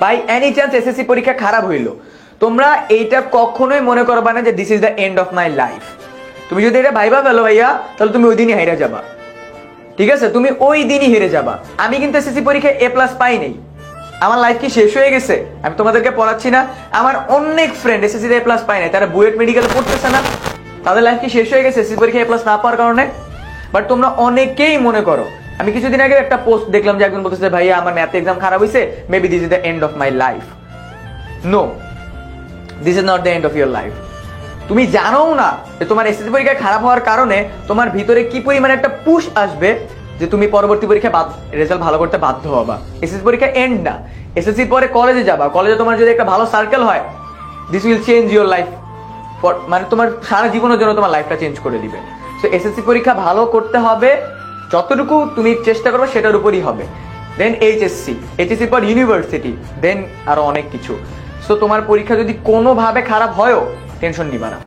By any chance SSC পরীক্ষা খারাপ হইলো, তোমরা এইটা কখনোই মনে করবা না যে this is the end of my life. তুমি যদি এটা ভাইবা ফেলো ভাইয়া, তাহলে তুমি ওই দিনই হেরে যাবা, ঠিক আছে? তুমি ওই দিনই হেরে যাবা। আমি কিন্তু এসএসসি পরীক্ষায় এ প্লাস পাই নাই, আমার লাইফ কি শেষ হয়ে গেছে? আমি তোমাদেরকে পড়াচ্ছি না, আমার অনেক ফ্রেন্ড এসএসসি এ প্লাস পাই নাই, তারা বুয়েট মেডিকেলে পড়তেছে না, তাদের লাইফ কি শেষ হয়ে গেছে এসএসসি পরীক্ষায় এ প্লাস না পাওয়ার কারণে? বাট তোমরা অনেকেই মনে করো, আমি কিছুদিন আগে একটা পোস্ট দেখলাম যে একজন বলতেছে ভাইয়া আমার ম্যাথ এক্সাম খারাপ হয়েছে, maybe this is the end of my life. No, this is not the end of your life. তুমি জানো না যে তোমার এসএসসি পরীক্ষা খারাপ হওয়ার কারণে তোমার ভিতরে কি পরিমাণে একটা পুশ আসবে যে তুমি পরবর্তী পরীক্ষা রেজাল্ট ভালো করতে বাধ্য হবা। এসএসসি পরীক্ষা এন্ড না, এসএসসি পরে কলেজে যাবা, কলেজে তোমার যদি একটা ভালো সার্কেল হয়, this will change your life, মানে তোমার সারা জীবনের জন্য তোমার লাইফটা চেঞ্জ করে দিবে। সো এসএসসি পরীক্ষা ভালো করতে হবে, যতটুকু তুমি চেষ্টা করবে সেটার উপরই হবে। দেন এইচএসসি পর ইউনিভার্সিটি, দেন আরো অনেক কিছু। সো তোমার পরীক্ষা যদি কোনোভাবে খারাপ হয়ও টেনশন নিবা না।